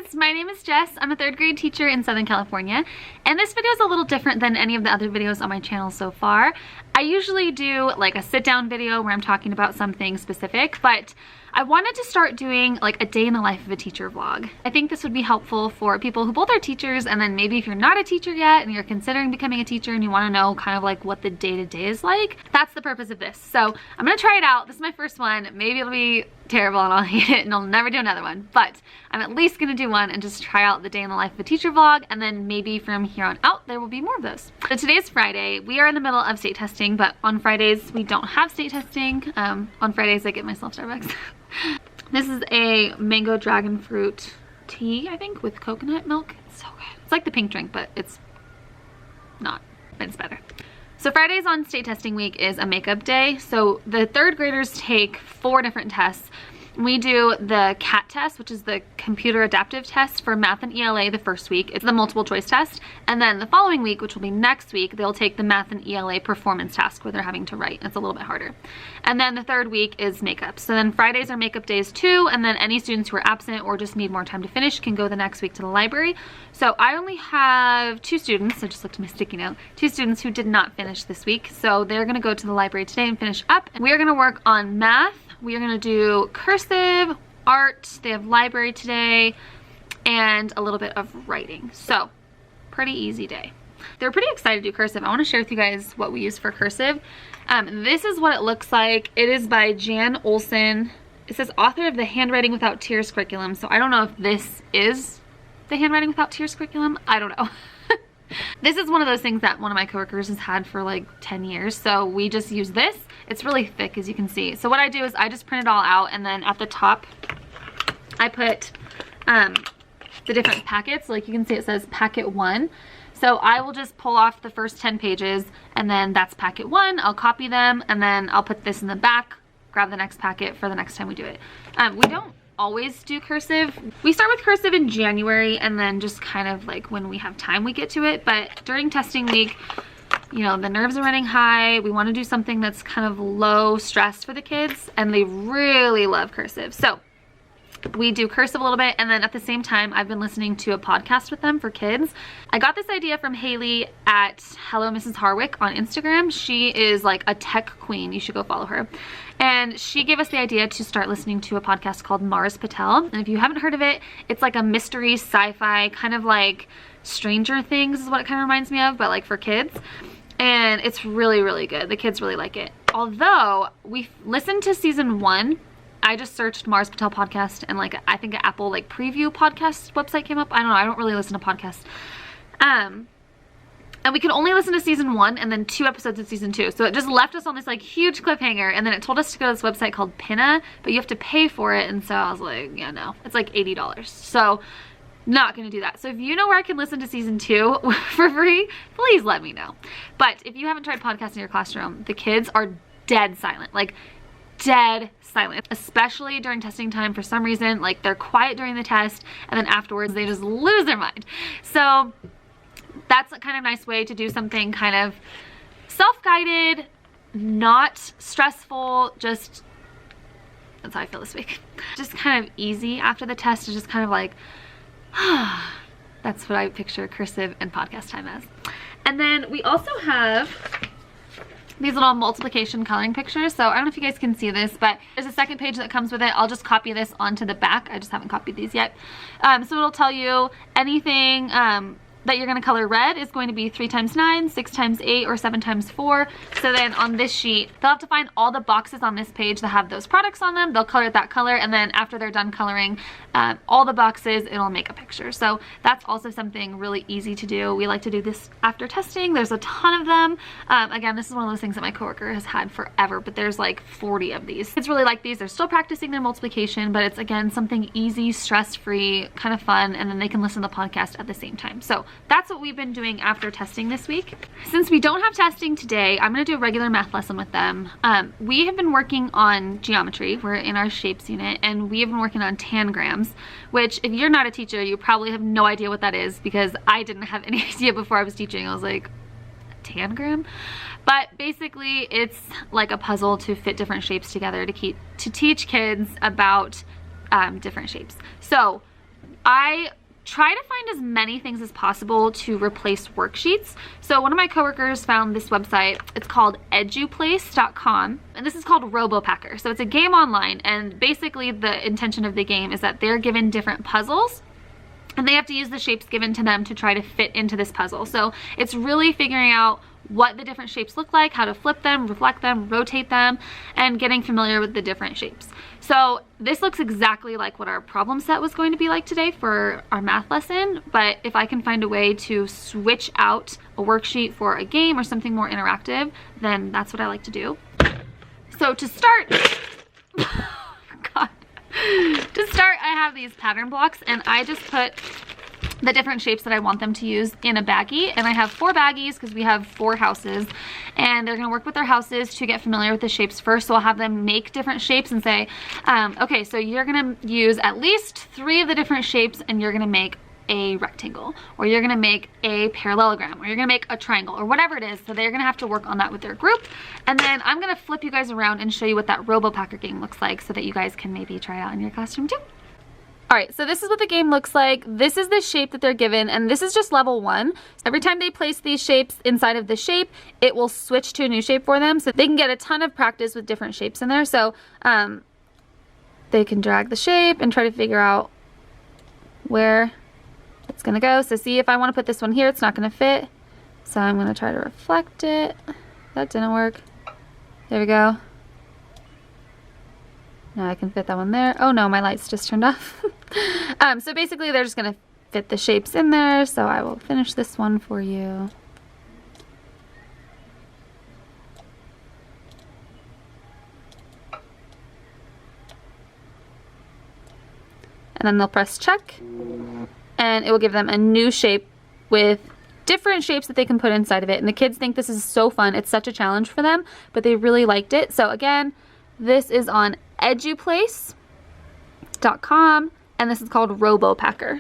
guys, my name is Jess. I'm a 3rd grade teacher in Southern California, and this video is a little different than any of the other videos on my channel so far. I usually do like a sit-down video where I'm talking about something specific, but I wanted to start doing like a day in the life of a teacher vlog. I think this would be helpful for people who both are teachers, and then maybe if you're not a teacher yet and you're considering becoming a teacher and you want to know kind of like what the day-to-day is like. That's the purpose of this. So I'm gonna try it out. This is my first one. Maybe it'll be terrible and I'll hate it and I'll never do another one, but I'm at least gonna do one and just try out the day in the life of a teacher vlog, and then maybe from here on out there will be more of those. So today is Friday. We are in the middle of state testing, but on Fridays we don't have state testing. On Fridays I get myself Starbucks. This is a mango dragon fruit tea, I think, with coconut milk. It's so good. It's like the pink drink, but it's not, but it's better. So Fridays on state testing week is a makeup day. So the 3rd graders take 4 different tests. We do the CAT test, which is the computer adaptive test for math and ELA the first week. It's the multiple choice test. And then the following week, which will be next week, they'll take the math and ELA performance task where they're having to write. It's a little bit harder. And then the 3rd week is makeup. So then Fridays are makeup days too. And then any students who are absent or just need more time to finish can go the next week to the library. So I only have 2 students. I just looked at my sticky note. 2 students who did not finish this week. So they're gonna go to the library today and finish up. And we are gonna work on math. We are gonna do cursive, art, they have library today, and a little bit of writing. So, pretty easy day. They're pretty excited to do cursive. I wanna share with you guys what we use for cursive. This is what it looks like. It is by Jan Olson. It says author of the Handwriting Without Tears curriculum. So I don't know if this is the Handwriting Without Tears curriculum. I don't know. This is one of those things that one of my coworkers has had for like 10 years. So we just use this. It's really thick, as you can see. So what I do is I just print it all out, and then at the top I put the different packets. Like you can see it says packet 1. So I will just pull off the first 10 pages, and then that's packet 1. I'll copy them, and then I'll put this in the back, grab the next packet for the next time we do it. We don't always do cursive. We start with cursive in January, and then just kind of like when we have time we get to it. But during testing week, you know, the nerves are running high. We want to do something that's kind of low stress for the kids, and they really love cursive. So we do cursive a little bit, and then at the same time I've been listening to a podcast with them for kids. I got this idea from Haylee at Hello Mrs. Harwick on Instagram. She is like a tech queen. You should go follow her. And she gave us the idea to start listening to a podcast called Mars Patel. And if you haven't heard of it, it's like a mystery sci-fi, kind of like Stranger Things is what it kind of reminds me of, but like for kids. And it's really, really good. The kids really like it. Although we listened to season 1, I just searched Mars Patel podcast, and like I think an Apple like preview podcast website came up. I don't know. I don't really listen to podcasts. And we could only listen to season 1 and then 2 episodes of season 2. So it just left us on this like huge cliffhanger, and then it told us to go to this website called Pinna, but you have to pay for it. And so I was like, yeah, no, it's like $80. So not gonna do that. So if you know where I can listen to season 2 for free, please let me know. But if you haven't tried podcasting in your classroom, the kids are dead silent, like dead silent, especially during testing time. For some reason, like they're quiet during the test, and then afterwards they just lose their mind. So that's a kind of nice way to do something kind of self-guided, not stressful, just, that's how I feel this week. Just kind of easy after the test, is just kind of like, that's what I picture cursive and podcast time as. And then we also have these little multiplication coloring pictures. So I don't know if you guys can see this, but there's a second page that comes with it. I'll just copy this onto the back. I just haven't copied these yet. So it'll tell you anything that you're going to color red is going to be 3 times 9, 6 times 8, or 7 times 4. So then on this sheet, they'll have to find all the boxes on this page that have those products on them. They'll color it that color, and then after they're done coloring all the boxes, it'll make a picture. So that's also something really easy to do. We like to do this after testing. There's a ton of them. Again, this is one of those things that my coworker has had forever, but there's like 40 of these. Kids really like these. They're still practicing their multiplication, but it's again something easy, stress-free, kind of fun, and then they can listen to the podcast at the same time. So that's what we've been doing after testing this week. Since we don't have testing today, I'm gonna do a regular math lesson with them. We have been working on geometry. We're in our shapes unit, and we have been working on tangrams, which if you're not a teacher, you probably have no idea what that is, because I didn't have any idea before I was teaching. I was like, tangram? But basically it's like a puzzle to fit different shapes together to teach kids about different shapes. So I try to find as many things as possible to replace worksheets. So one of my coworkers found this website. It's called eduplace.com, and this is called RoboPacker. So it's a game online, and basically the intention of the game is that they're given different puzzles and they have to use the shapes given to them to try to fit into this puzzle. So it's really figuring out what the different shapes look like, how to flip them, reflect them, rotate them, and getting familiar with the different shapes. So this looks exactly like what our problem set was going to be like today for our math lesson, but if I can find a way to switch out a worksheet for a game or something more interactive, then that's what I like to do. So to start, God. To start, I have these pattern blocks, and I just put the different shapes that I want them to use in a baggie, and I have 4 baggies because we have 4 houses, and they're gonna work with their houses to get familiar with the shapes first. So I'll have them make different shapes and say, okay, so you're gonna use at least 3 of the different shapes, and you're gonna make a rectangle, or you're gonna make a parallelogram, or you're gonna make a triangle, or whatever it is. So they're gonna have to work on that with their group, and then I'm gonna flip you guys around and show you what that RoboPacker game looks like so that you guys can maybe try it out in your classroom too. All right, so this is what the game looks like. This is the shape that they're given, and this is just level 1. Every time they place these shapes inside of the shape, it will switch to a new shape for them, so they can get a ton of practice with different shapes in there. So they can drag the shape and try to figure out where it's gonna go. So see, if I wanna put this one here, it's not gonna fit. So I'm gonna try to reflect it. That didn't work. There we go. Now I can fit that one there. Oh no, my lights just turned off. So basically they're just gonna fit the shapes in there. So I will finish this one for you. And then they'll press check, and it will give them a new shape with different shapes that they can put inside of it. And the kids think this is so fun. It's such a challenge for them, but they really liked it. So again, this is on eduplace.com, and this is called RoboPacker.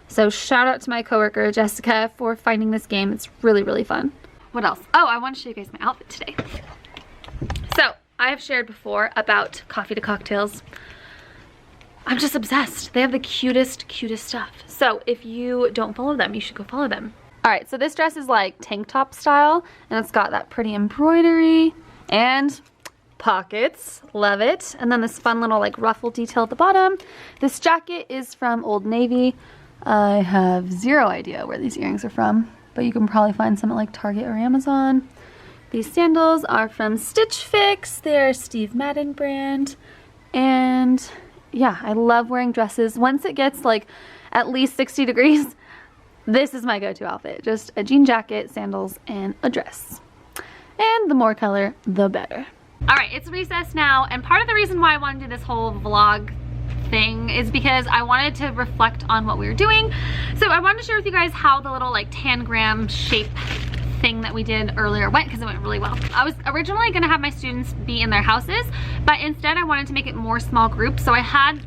So shout out to my coworker Jessica for finding this game. It's really, really fun. What else? Oh, I want to show you guys my outfit today. So I have shared before about coffee to cocktails. I'm just obsessed. They have the cutest stuff. So if you don't follow them, you should go follow them. All right, so this dress is like tank top style, and it's got that pretty embroidery and pockets. Love it. And then this fun little like ruffle detail at the bottom. This jacket is from Old Navy. I have zero idea where these earrings are from, but you can probably find some at like Target or Amazon. These sandals are from Stitch Fix. They're Steve Madden brand. And yeah, I love wearing dresses. Once it gets like at least 60 degrees, this is my go-to outfit. Just a jean jacket, sandals, and a dress. And the more color, the better. All right, it's recess now, and part of the reason why I wanted to do this whole vlog thing is because I wanted to reflect on what we were doing. So I wanted to share with you guys how the little like tangram shape thing that we did earlier went, because it went really well. I was originally gonna have my students be in their houses, but instead I wanted to make it more small groups. So I had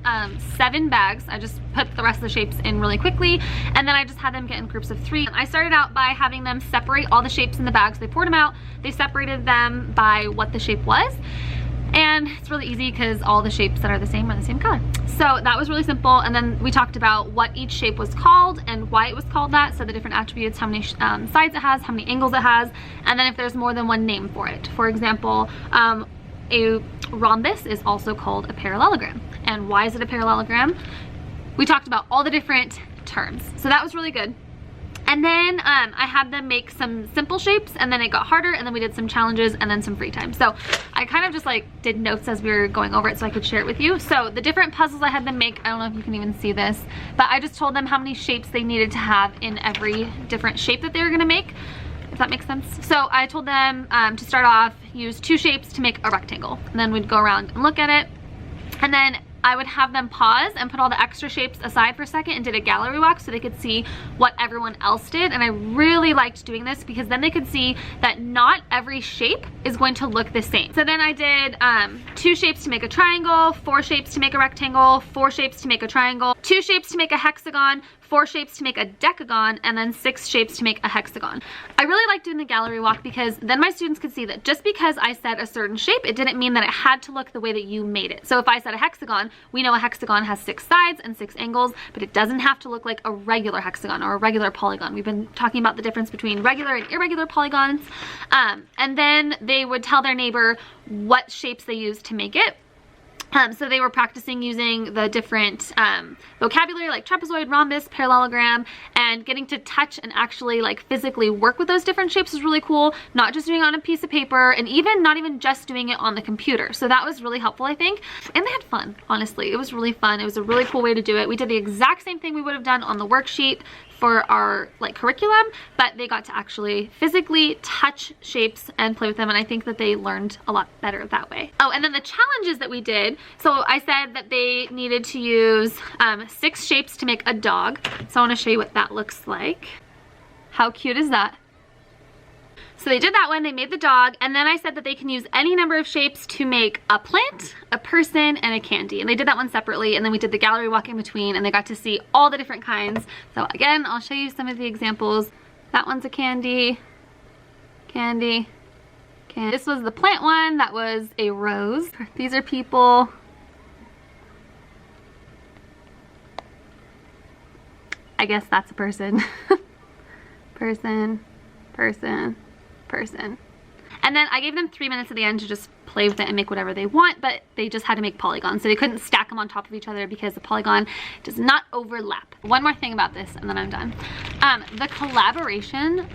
7 bags. I just put the rest of the shapes in really quickly, and then I just had them get in groups of 3. I started out by having them separate all the shapes in the bags. They poured them out, they separated them by what the shape was, and it's really easy because all the shapes that are the same are the same color. So that was really simple. And then we talked about what each shape was called and why it was called that. So the different attributes, how many sides it has, how many angles it has, and then if there's more than one name for it. For example, a rhombus is also called a parallelogram. And why is it a parallelogram? We talked about all the different terms. So that was really good. And then I had them make some simple shapes, and then it got harder, and then we did some challenges and then some free time. So I kind of just like did notes as we were going over it so I could share it with you. So the different puzzles I had them make, I don't know if you can even see this, but I just told them how many shapes they needed to have in every different shape that they were gonna make, if that makes sense. So I told them to start off, use 2 shapes to make a rectangle. And then we'd go around and look at it. And then I would have them pause and put all the extra shapes aside for a second and did a gallery walk so they could see what everyone else did. And I really liked doing this because then they could see that not every shape is going to look the same. So then I did 2 shapes to make a triangle, 4 shapes to make a rectangle, 4 shapes to make a triangle, 2 shapes to make a hexagon, 4 shapes to make a decagon, and then 6 shapes to make a hexagon. I really like doing the gallery walk because then my students could see that just because I said a certain shape, it didn't mean that it had to look the way that you made it. So if I said a hexagon, we know a hexagon has 6 sides and 6 angles, but it doesn't have to look like a regular hexagon or a regular polygon. We've been talking about the difference between regular and irregular polygons. And then they would tell their neighbor what shapes they used to make it. So they were practicing using the different vocabulary like trapezoid, rhombus, parallelogram, and getting to touch and actually like physically work with those different shapes was really cool. Not just doing it on a piece of paper, and even not even just doing it on the computer. So that was really helpful, I think. And they had fun, honestly. It was really fun. It was a really cool way to do it. We did the exact same thing we would have done on the worksheet for our like curriculum, but they got to actually physically touch shapes and play with them, and I think that they learned a lot better that way. Oh, and then the challenges that we did, so I said that they needed to use 6 shapes to make a dog. So I want to show you what that looks like. How cute is that? So they did that one, they made the dog, and then I said that they can use any number of shapes to make a plant, a person, and a candy. And they did that one separately, and then we did the gallery walk in between, and they got to see all the different kinds. So again, I'll show you some of the examples. That one's a candy, candy, candy. This was the plant one, that was a rose. These are people. I guess that's a person. Person, person, person. And then I gave them 3 minutes at the end to just play with it and make whatever they want, but they just had to make polygons. So they couldn't stack them on top of each other because the polygon does not overlap. One more thing about this and then I'm done. The collaboration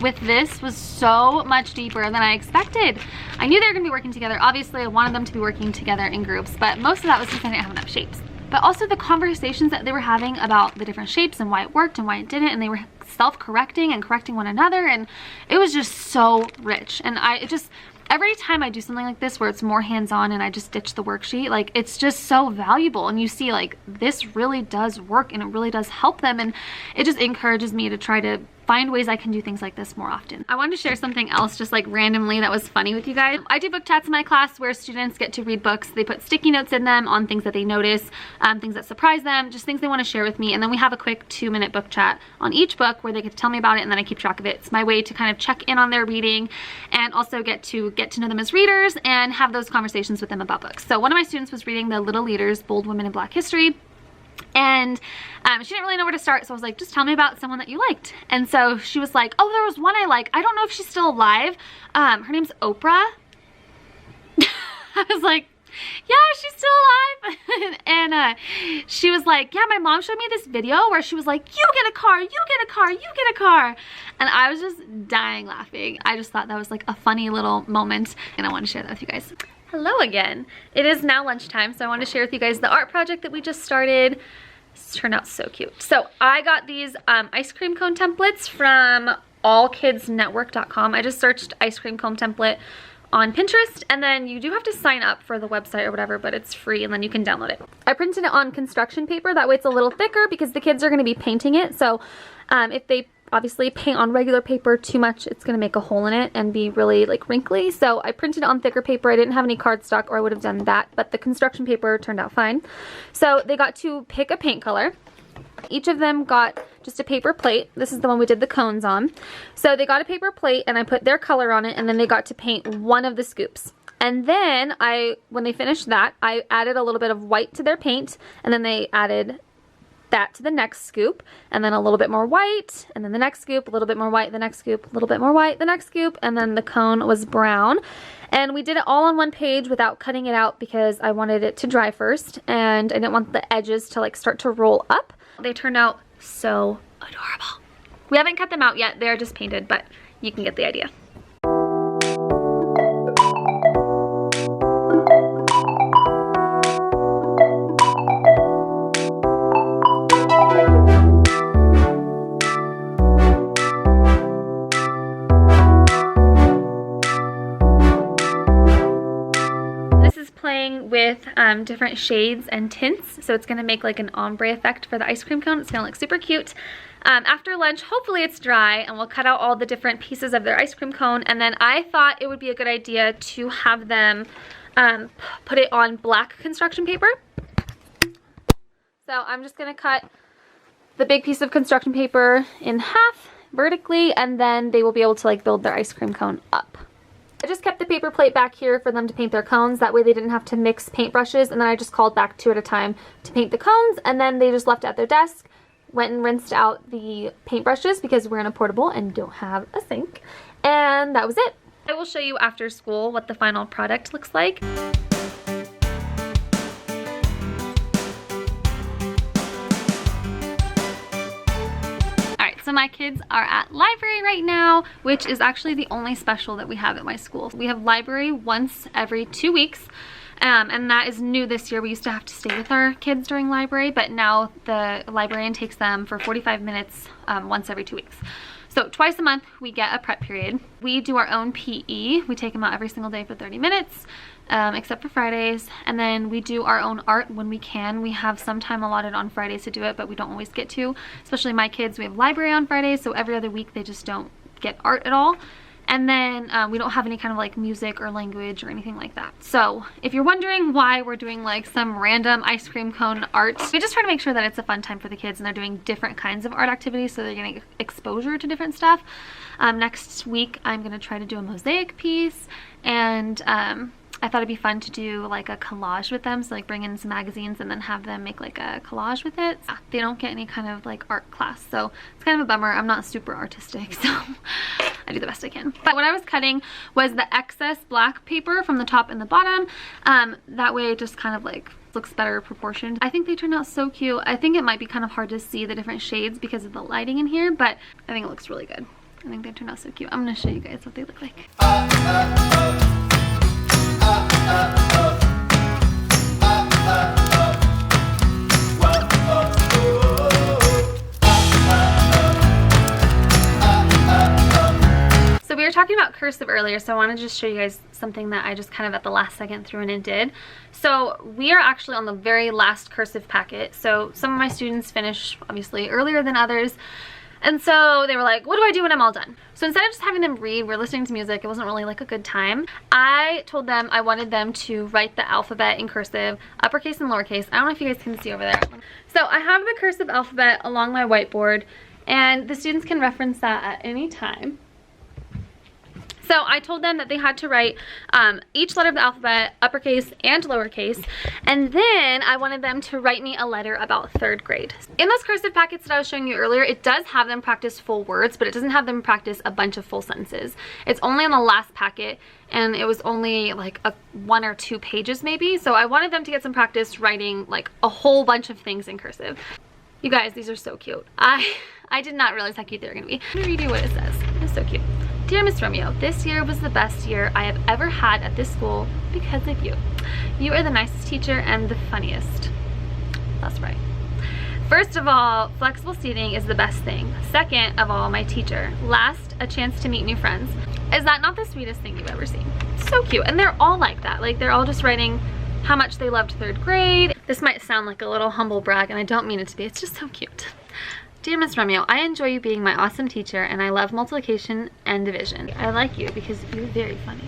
with this was so much deeper than I expected. I knew they were gonna be working together. Obviously I wanted them to be working together in groups, but most of that was because I didn't have enough shapes. But also the conversations that they were having about the different shapes and why it worked and why it didn't, and they were self-correcting and correcting one another, and it was just so rich. And every time I do something like this where it's more hands-on and I just ditch the worksheet, like it's just so valuable, and you see like this really does work and it really does help them, and it just encourages me to try to find ways I can do things like this more often. I wanted to share something else just like randomly that was funny with you guys. I do book chats in my class where students get to read books. They put sticky notes in them on things that they notice, things that surprise them, just things they want to share with me, and then we have a quick 2-minute book chat on each book where they get to tell me about it, and then I keep track of it. It's my way to kind of check in on their reading and also get to know them as readers and have those conversations with them about books. So one of my students was reading The Little Leaders, Bold Women in Black History, and she didn't really know where to start, so I was like, just tell me about someone that you liked. And so she was like, oh, there was one I like. I don't know if she's still alive. Her name's Oprah. I was like, yeah, she's still alive. And she was like, yeah, my mom showed me this video where she was like, you get a car, you get a car, you get a car. And I was just dying laughing. I just thought that was like a funny little moment, and I wanted to share that with you guys. Hello again. It is now lunchtime, so I wanted to share with you guys the art project that we just started. This turned out so cute. So I got these ice cream cone templates from allkidsnetwork.com. I just searched ice cream cone template on Pinterest, and then you do have to sign up for the website or whatever, but it's free and then you can download it. I printed it on construction paper, that way it's a little thicker because the kids are going to be painting it. So if they obviously paint on regular paper too much, it's going to make a hole in it and be really like wrinkly. So I printed it on thicker paper. I didn't have any cardstock or I would have done that, but the construction paper turned out fine. So they got to pick a paint color. Each of them got just a paper plate. This is the one we did the cones on. So they got a paper plate and I put their color on it, and then they got to paint one of the scoops. And then when they finished that, I added a little bit of white to their paint, and then they added that to the next scoop, and then a little bit more white, and then the next scoop, a little bit more white, the next scoop, a little bit more white, the next scoop, and then the cone was brown. And we did it all on one page without cutting it out because I wanted it to dry first, and I didn't want the edges to like start to roll up. They turned out so adorable. We haven't cut them out yet, they're just painted, but you can get the idea. Playing with different shades and tints, so it's going to make like an ombre effect for the ice cream cone. It's going to look super cute. After lunch, hopefully it's dry, and we'll cut out all the different pieces of their ice cream cone, and then I thought it would be a good idea to have them put it on black construction paper. So I'm just going to cut the big piece of construction paper in half vertically, and then they will be able to like build their ice cream cone up. I just kept the paper plate back here for them to paint their cones. That way they didn't have to mix paintbrushes, and then I just called back 2 at a time to paint the cones, and then they just left it at their desk, went and rinsed out the paintbrushes because we're in a portable and don't have a sink, and that was it. I will show you after school what the final product looks like. So my kids are at library right now, which is actually the only special that we have at my school. We have library once every 2 weeks, and that is new this year. We used to have to stay with our kids during library, but now the librarian takes them for 45 minutes once every 2 weeks. So twice a month we get a prep period. We do our own PE. We take them out every single day for 30 minutes, except for Fridays. And then we do our own art when we can. We have some time allotted on Fridays to do it, but we don't always get to. Especially my kids, we have library on Fridays, so every other week they just don't get art at all. And then we don't have any kind of like music or language or anything like that. So if you're wondering why we're doing like some random ice cream cone art, we just try to make sure that it's a fun time for the kids and they're doing different kinds of art activities, so they're getting exposure to different stuff. Next week I'm gonna try to do a mosaic piece, and I thought it'd be fun to do like a collage with them, so like bring in some magazines and then have them make like a collage with it. They don't get any kind of like art class, so it's kind of a bummer. I'm not super artistic, so I do the best I can. But what I was cutting was the excess black paper from the top and the bottom. That way it just kind of like looks better proportioned. I think they turned out so cute. I think it might be kind of hard to see the different shades because of the lighting in here, but I think it looks really good. I think they turned out so cute. I'm gonna show you guys what they look like. So we were talking about cursive earlier, so I wanted to just show you guys something that I just kind of at the last second threw in and did. So we are actually on the very last cursive packet. So some of my students finish obviously earlier than others. And so they were like, what do I do when I'm all done? So instead of just having them read, we're listening to music, it wasn't really like a good time. I told them I wanted them to write the alphabet in cursive, uppercase and lowercase. I don't know if you guys can see over there. So I have the cursive alphabet along my whiteboard, and the students can reference that at any time. So I told them that they had to write each letter of the alphabet, uppercase and lowercase, and then I wanted them to write me a letter about 3rd grade. In those cursive packets that I was showing you earlier, it does have them practice full words, but it doesn't have them practice a bunch of full sentences. It's only on the last packet, and it was only like 1 or 2 pages maybe, so I wanted them to get some practice writing like a whole bunch of things in cursive. You guys, these are so cute. I did not realize how cute they were gonna be. I'm gonna read you what it says. It's so cute. Dear Miss Romeo, this year was the best year I have ever had at this school because of you. You are the nicest teacher and the funniest. That's right. First of all, flexible seating is the best thing. Second of all, my teacher. Last, a chance to meet new friends. Is that not the sweetest thing you've ever seen? So cute. And they're all like that. Like, they're all just writing how much they loved 3rd grade. This might sound like a little humble brag, and I don't mean it to be. It's just so cute. Dear Miss Romeo, I enjoy you being my awesome teacher, and I love multiplication and division. I like you because you're very funny.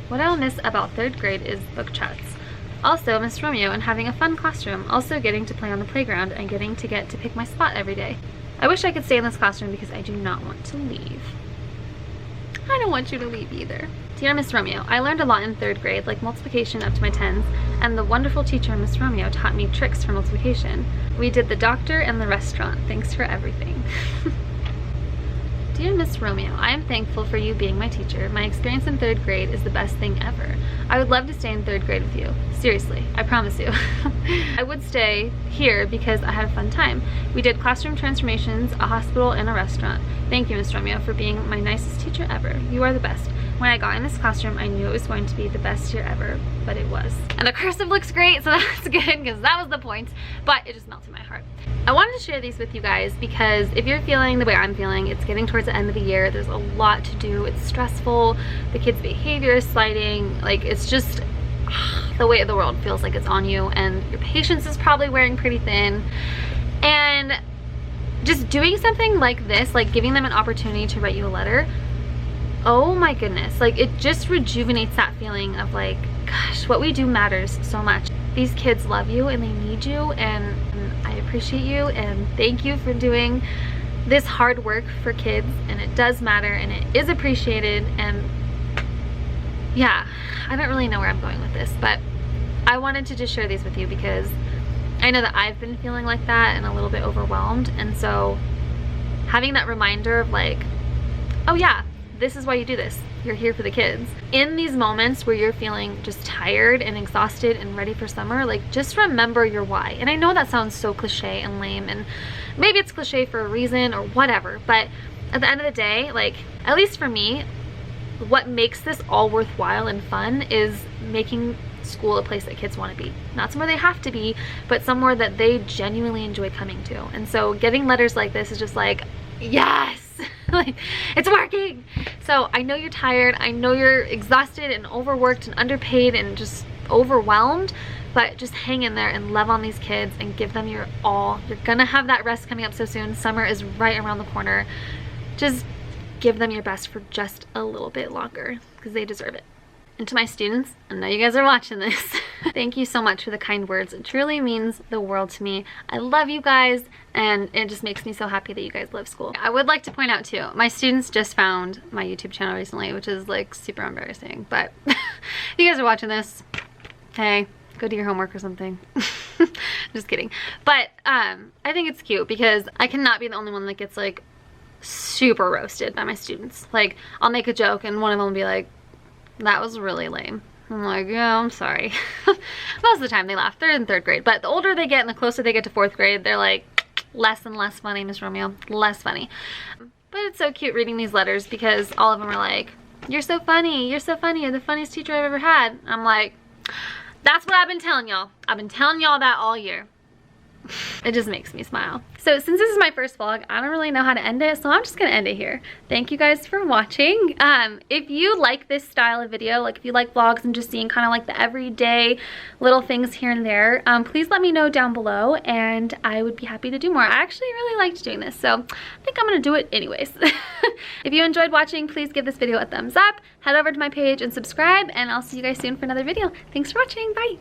What I'll miss about 3rd grade is book chats. Also, Miss Romeo, and having a fun classroom, also getting to play on the playground and getting to pick my spot every day. I wish I could stay in this classroom because I do not want to leave. I don't want you to leave either. Dear Miss Romeo, I learned a lot in 3rd grade, like multiplication up to my 10s, and the wonderful teacher, Miss Romeo, taught me tricks for multiplication. We did the doctor and the restaurant. Thanks for everything. Dear Miss Romeo, I am thankful for you being my teacher. My experience in 3rd grade is the best thing ever. I would love to stay in 3rd grade with you. Seriously, I promise you. I would stay here because I had a fun time. We did classroom transformations, a hospital, and a restaurant. Thank you, Miss Romeo, for being my nicest teacher ever. You are the best. When I got in this classroom, I knew it was going to be the best year ever, but it was. And the cursive looks great, so that's good because that was the point, but it just melted my heart. I wanted to share these with you guys because if you're feeling the way I'm feeling, it's getting towards the end of the year, there's a lot to do, it's stressful, the kids' behavior is sliding, like it's just, the weight of the world feels like it's on you, and your patience is probably wearing pretty thin. And just doing something like this, like giving them an opportunity to write you a letter, oh my goodness, like it just rejuvenates that feeling of like, gosh, what we do matters so much. these kids love you and they need you, and I appreciate you, and thank you for doing this hard work for kids, and it does matter and it is appreciated. And yeah, I don't really know where I'm going with this, but I wanted to just share these with you because I know that I've been feeling like that and a little bit overwhelmed. And so having that reminder of like, oh yeah, this is why you do this. You're here for the kids. In these moments where you're feeling just tired and exhausted and ready for summer, like just remember your why. And I know that sounds so cliche and lame, and maybe it's cliche for a reason or whatever, but at the end of the day, like, at least for me, what makes this all worthwhile and fun is making school a place that kids want to be. Not somewhere they have to be, but somewhere that they genuinely enjoy coming to. And so getting letters like this is just like, yes, like it's working. So I know you're tired, I know you're exhausted and overworked and underpaid and just overwhelmed, but just hang in there and love on these kids and give them your all. You're gonna have that rest coming up so soon. Summer is right around the corner. Just give them your best for just a little bit longer because they deserve it. And to my students, I know you guys are watching this, thank you so much for the kind words. It truly means the world to me. I love you guys, and it just makes me so happy that you guys love school. I would like to point out too, my students just found my YouTube channel recently, which is like super embarrassing, but if you guys are watching this, hey, go do your homework or something. Just kidding. But I think it's cute because I cannot be the only one that gets like super roasted by my students. Like, I'll make a joke and one of them will be like, that was really lame. I'm like, yeah, I'm sorry. Most of the time they laugh. They're in 3rd grade, but the older they get and the closer they get to 4th grade, they're like, less and less funny, Miss Romeo, less funny. But it's so cute reading these letters because all of them are like, you're so funny, you're so funny, you're the funniest teacher I've ever had. I'm like, that's what I've been telling y'all. I've been telling y'all that all year. It just makes me smile. So since this is my first vlog, I don't really know how to end it, so I'm just gonna end it here. Thank you guys for watching. If you like this style of video, like if you like vlogs and just seeing kind of like the everyday little things here and there, please let me know down below and I would be happy to do more. I actually really liked doing this, so I think I'm gonna do it anyways. If you enjoyed watching, please give this video a thumbs up, head over to my page and subscribe, and I'll see you guys soon for another video. Thanks for watching, bye!